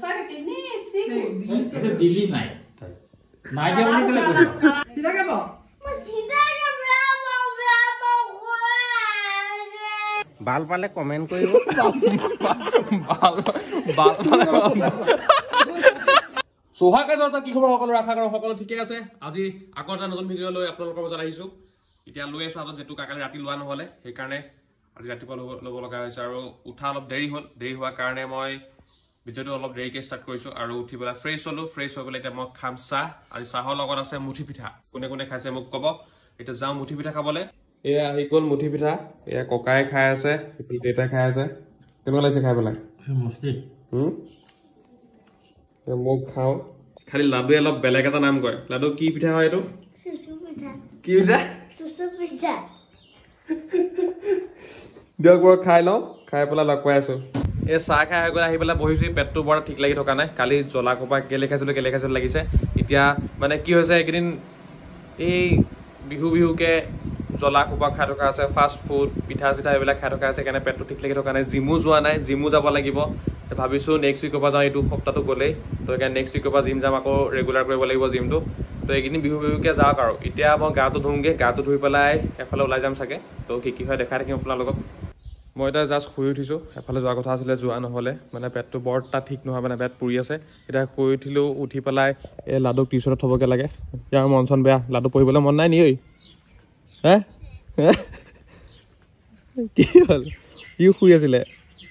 সঁচাকে তিনি সিকু এটা দিলি নাই তাই নাই যে মানে কেলে কৈছ সিধা গাব ভাল পালে কমেন্ট কৰিব ভাল সোহাকে দৰজা কি খবৰ সকলো আশা কৰোঁ সকলো ঠিকে আছে আজি আকৌ এটা নতুন ভিডিঅ' লৈ আপোনালোকৰ মাজত আহিছো এতিয়া লৈ আছো হাতত যেটো কাকালি ৰাতি লোৱা নহলে সেই কাৰণে আজি ৰাতিপুৱা ল'ব লগা হৈছে আৰু উঠা অলপ দেৰি হোৱাৰ কাৰণে মই ভিডিঅ'টো অলপ দেৰিকৈ ষ্টাৰ্ট কৰিছো আৰু উঠি পেলাই ফ্ৰেছ হ'লো ফ্ৰেছ হৈ পেলাই এতিয়া মই খাম চাহ আজি চাহৰ লগত আছে মুঠি পিঠা কোনে কোনে খাইছে মোক ক'ব এতিয়া যাওঁ মুঠি পিঠা খাবলৈ এয়া আহি গ'ল মুঠি পিঠা এয়া ককাই খাই আছে দেউতাই খাই আছে কেনেকুৱা লাগিছে খাই পেলাই মস্তি মোক খাওঁ খালি লাডুৱে অলপ বেলেগ এটা নাম কয় লাডু কি পিঠা হয় এইটো কি পিঠা দিয়ক বাৰু খাই লওঁ খাই পেলাই লগ পাই আছো এই চাহ খাই গৈ আহি পেলাই বহিছো পেটটো বৰ ঠিক লাগি থকা নাই কালি জ্বলা কোপা কেলে খাইছিলো লাগিছে এতিয়া মানে কি হৈছে এইকেইদিন এই বিহুকে জ্বলা কোপা খাই থকা আছে ফাষ্ট ফুড পিঠা চিঠা এইবিলাক খাই থকা আছে সেইকাৰণে পেটটো ঠিক লাগি থকা নাই জিমো যোৱা নাই জিমো যাব লাগিব ভাবিছো নেক্সট উইকৰ পৰা যাওঁ এইটো সপ্তাহটো গ'লেই তো সেইকাৰণে নেক্সট উইকৰ পৰা জিম যাম আকৌ ৰেগুলাৰ কৰিব লাগিব জিমটো তো এইকেইদিন বিহুকে যাওক আৰু এতিয়া মই গাটো ধুওঁগৈ গাটো ধুই পেলাই এফালে ওলাই যাম চাগে তো কি হয় দেখাই থাকিম আপোনাৰ লগত মই এতিয়া জাষ্ট শুই উঠিছোঁ এফালে যোৱা কথা আছিলে যোৱা নহ'লে মানে পেটটো বৰ এটা ঠিক নহয় মানে পেট পুৰি আছে এতিয়া শুই উঠিলোঁ উঠি পেলাই এই লাডুক টিউশ্যনত থ'বগৈ লাগে ইয়াৰ মন চন বেয়া লাডু পঢ়িবলৈ মন নাই নি ঐ হে কি হ'ল ইও শুই আছিলে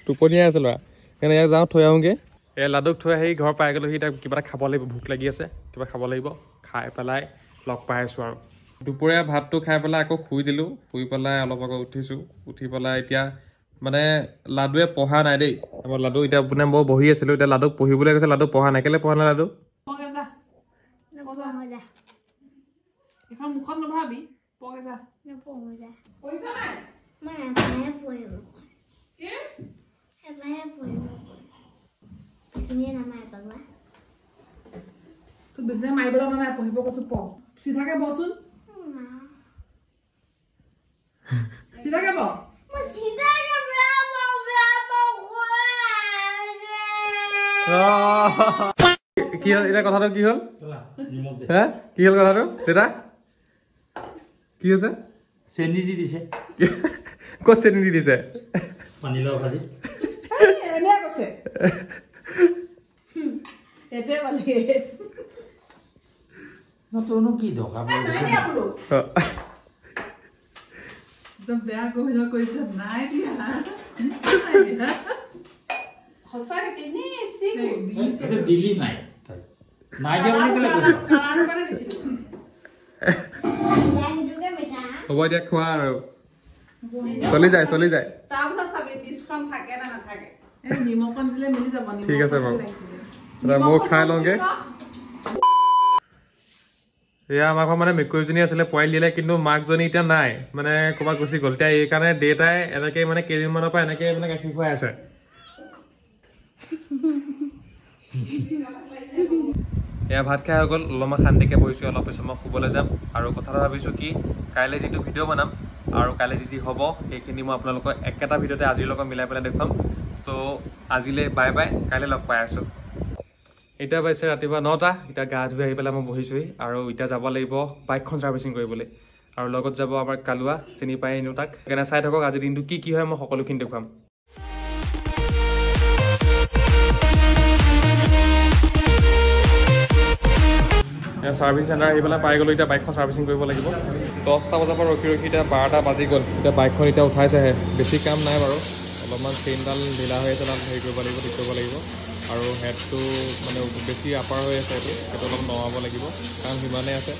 টোপনিয়াই আছে ল'ৰা সেইকাৰণে ইয়াক যাওঁ থৈ আহোঁগৈ এই লাডুক থৈ আহি ঘৰ পাই গ'লোহি এতিয়া কিবা এটা খাব লাগিব ভোক লাগি আছে কিবা খাব লাগিব খাই পেলাই লগ পাই আছোঁ আৰু দুপৰীয়া ভাতটো খাই পেলাই আকৌ শুই দিলোঁ শুই পেলাই অলপ আকৌ উঠিছোঁ উঠি পেলাই এতিয়া মানে লাডুৱে পঢ়া নাই দেই আমাৰ লাডু এতিয়া মানে মই বহি আছিলোঁ এতিয়া লাডুক পঢ়িবলৈ কৈছে লাডু পঢ়া নাই কেলৈ পঢ়া নাই লাডু এখন মুখত নভাবি পগে যা পইচা নাই তোক বিজনে মাৰিবলৈ নাই পঢ়িব কৈছো প চিধাকে বচোন চিধাকে ব কি হ'ল এতিয়া কথাটো কি হ'ল হে কি হ'ল কথাটো দেউতা কি হৈছে চেনি দি দিছে ক'ত চেনি দি দিছে পানীলাও ভাজি এনে কৈছে এতে বলি নতুনো কি দৰকাৰ একদম বেয়া কহিলা কৰিছে নাই দিয়া সঁচাকে তিনি সিকু এটা দিলি নাই তাই নাই যে মানে কেলে কৈছ কালাৰ কাৰণে দিছিলো হ'ব এতিয়া খোৱা আৰু চলি যায় তাৰপিছত চাবি ডিছখন থাকে না নাথাকে এই নিমকন দিলে মিলি যাব নিমক ঠিক আছে বাৰু মই খাই লওঁগৈ এয়া আমাৰ ঘৰ মানে মেকুৰীজনী আছিলে পোৱালি দিলে কিন্তু মাকজনী এতিয়া নাই মানে ক'ৰবাত গুচি গ'ল এতিয়া এইকাৰণে দেউতাই এনেকৈ মানে কেইদিনমানৰ পৰা এনেকৈ মানে গাখীৰ খুৱাই আছে এয়া ভাত খাই হৈ গ'ল অলপমান শান্তিকৈ বহিছোঁ অলপ পিছত মই শুবলৈ যাম আৰু কথা এটা ভাবিছোঁ কি কাইলৈ যিটো ভিডিঅ' বনাম আৰু কাইলৈ যি হ'ব সেইখিনি মই আপোনালোকক একেটা ভিডিঅ'তে আজিৰ লগত মিলাই পেলাই দেখুৱাম তো আজিলৈ বাই বাই কাইলৈ লগ পাই আছোঁ এতিয়া পাইছে ৰাতিপুৱা 9টা এতিয়া গা ধুই আহি পেলাই মই বহিছোঁহি আৰু এতিয়া যাব লাগিব বাইকখন ছাৰ্ভিচিং কৰিবলৈ আৰু লগত যাব আমাৰ কালুৱা চিনি পাই এনেও তাক সেইকাৰণে চাই থাকক আজিৰ দিনটো কি হয় মই সকলোখিনি দেখুৱাম ছাৰ্ভিচ চেণ্টাৰ আহি পেলাই পাই গ'লোঁ এতিয়া বাইকখন ছাৰ্ভিচিং কৰিব লাগিব 10টা বজাৰ পৰা ৰখি এতিয়া 12টা বাজি গ'ল এতিয়া বাইকখন এতিয়া উঠাইছেহে বেছি কাম নাই বাৰু অলপমান চেইনডাল ঢিলা হৈ আছে তাত হেৰি কৰিব লাগিব ঠিক কৰিব লাগিব আৰু হেডটো মানে বেছি আপাৰ হৈ আছে সেইটো অলপ নমাব লাগিব কাৰণ সিমানেই আছে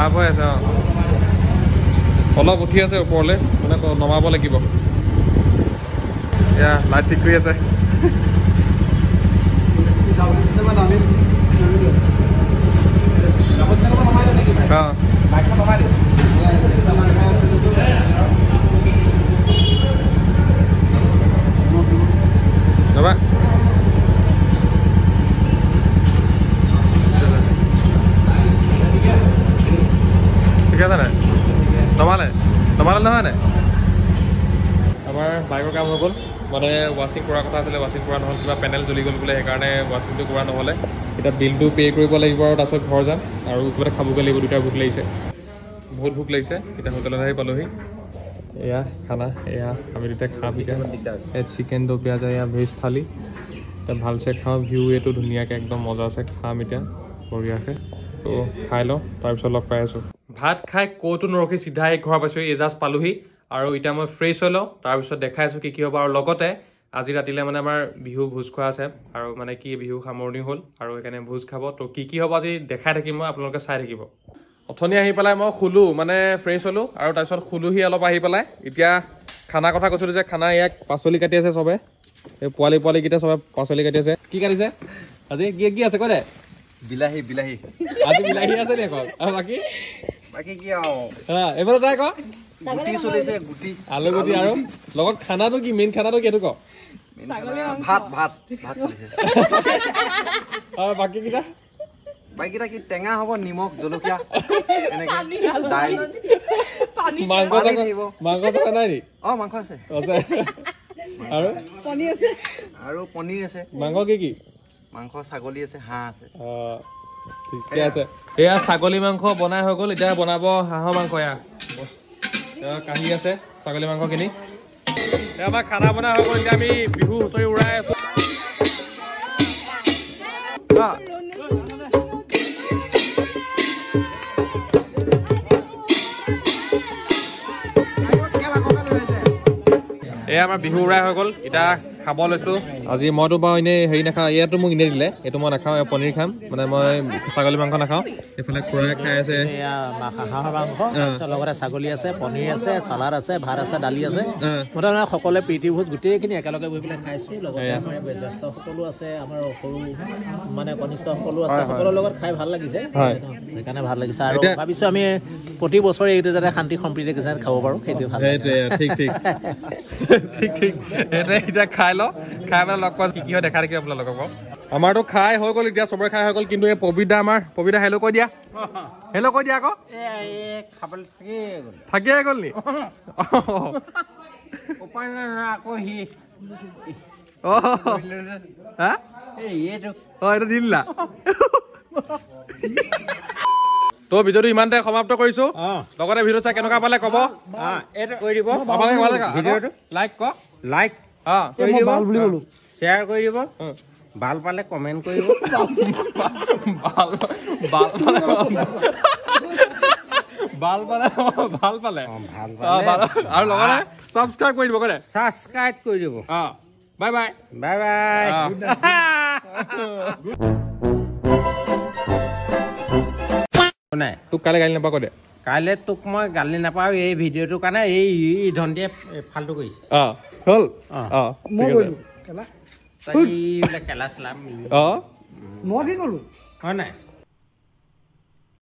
আপ হৈ আছে অলপ উঠি আছে ওপৰলৈ মানে নমাব লাগিব এয়া লাইট ঠিক কৰি আছে ঠিকে আছে নাই নমালে নহয় নাই আমাৰ বাইকৰ কাম হৈ গ'ল মানে ৱাশ্বিং কৰাৰ কথা আছিলে ৱাশ্বিং কৰা নহ'ল কিবা পেনেল জ্বলি গ'ল বোলে সেইকাৰণে ৱাশ্বিংটো কৰা নহ'লে এতিয়া বিলটো পে' কৰিব লাগিব আৰু তাৰপিছত ঘৰ যাম আৰু কিবা এটা খাবগৈ লাগিব দুটা ভোক লাগিছে বহুত ভোক লাগিছে এতিয়া হোটেলত আহি পালোহি এয়া খানা এয়া আমি তেতিয়া খাম এতিয়া এই চিকেন দো পিঁয়াজ এয়া ভেজ থালি এতিয়া ভালছে খাওঁ ভিউ এইটো ধুনীয়াকৈ একদম মজা আছে খাম এতিয়া বঢ়িয়াকৈ তো খাই লওঁ তাৰপিছত লগ পাই আছোঁ ভাত খাই ক'তো নৰখি চিধাই ঘৰ পাইছোঁ এই জাষ্ট পালোহি আৰু এতিয়া মই ফ্ৰেছ হৈ লওঁ তাৰপিছত দেখাই আছোঁ কি হ'ব আৰু লগতে আজি ৰাতিলৈ মানে আমাৰ বিহু ভোজ খোৱা আছে আৰু মানে কি বিহু সামৰণি হ'ল আৰু সেইকাৰণে ভোজ খাব তো কি হ'ব আজি দেখাই থাকিম মই আপোনালোকে চাই থাকিব অথনি আহি পেলাই মই শুলোঁ মানে ফ্ৰেছ হ'লোঁ আৰু তাৰপিছত শুলোহি অলপ আহি পেলাই এতিয়া খানা কথা কৈছিলোঁ যে খানা ইয়াক পাচলি কাটি আছে চবে এই পোৱালিকেইটা চবে পাচলি কাটি আছে কি কাটিছে আজি কি আছে কৈ দে বিলাহী আজি বিলাহী আছে নে কল আৰু বাকী কি আৰু এইফালে যাই ক গুটি চলিছে গুটি আলু গুটি আৰু লগত খানাটো কি মেইন খানাটো কি এইটো ক ভাত চলিছে আৰু বাকীকেইটা কি টেঙা হ'ব নিমখ জলকীয়া এনেকে মাংস থকা নাই নি মাংস আছে আৰু আৰু পনীৰ আছে মাংস কি মাংস ছাগলী আছে হাঁহ আছে ঠিকে আছে এয়া ছাগলী মাংস বনাই হৈ গ'ল এতিয়া বনাব হাঁহৰ মাংস এয়া কাঢ়ি আছে ছাগলী মাংসখিনি আমাৰ খানা বনাই হৈ গ'ল এতিয়া আমি বিহু হুঁচৰি উৰাই আছো এয়া আমাৰ বিহু উৰাই হৈ গ'ল এতিয়া খাব লৈছোঁ আজি মইতো বাৰু এনেই হেৰি নাখাওঁ ইয়াতো মোক এনেই দিলে এইটো মই নাখাওঁ পনীৰ খাম মানে মই ছাগলী মাংস নাখাওঁ এইফালে খুৰাই খাই আছে হাঁহৰ মাংস লগতে ছাগলী আছে পনীৰ আছে চালাড আছে ভাত আছে দালি আছে মোটামুটি সকলোৱে প্ৰীতিভোজ গোটেইখিনি একেলগে বহি পেলাই খাইছোঁ লগতে আমাৰ জ্যেষ্ঠ সকলো আছে আমাৰ সৰু মানে কনিষ্ঠ সকলো আছে সকলোৰ লগত খাই ভাল লাগিছে সেইকাৰণে ভাল লাগিছে আৰু ভাবিছোঁ আমি প্ৰতি বছৰে এইটো যাতে শান্তি সম্প্ৰীতি খাব পাৰোঁ সেইটোৱে ভাল ঠিক এতিয়া খাই লওঁ খাই পেলাই লগ পাওঁ কি হয় দেখা দেখি আপোনালোকক আমাৰতো খাই হৈ গ'ল এতিয়া চবৰে খাই হৈ গ'ল কিন্তু এই পবিতা হেল্ল' কৈ দিয়া আকৌ থাকিয়ে গ'ল নি এইটো দিলা তো ভিডিঅ'টো ইমানতে সমাপ্ত কৰিছো লগতে ভিডিঅ' চাই কেনেকুৱা পালে ক'ব এইটো কৰি দিব ভিডিঅ'টো লাইক শ্বেয়াৰ কৰি দিব ভাল পালে কমেণ্ট কৰিব ভাল পালে আৰু লগতে ছাবস্ক্ৰাইব কৰি দিব কৈ দে ছাবস্ক্ৰাইব কৰি দিব বাই নাই তোক কাইলৈ গালি নাপাওঁ কৈ দে কাইলৈ তোক মই গালি নাপাওঁ এই ভিডিঅ'টোৰ কাৰণে এই ধনটিয়ে ফাল্টু কৰিছে হ'ল কেলা চেলা মই কি ক'লো হয় নাই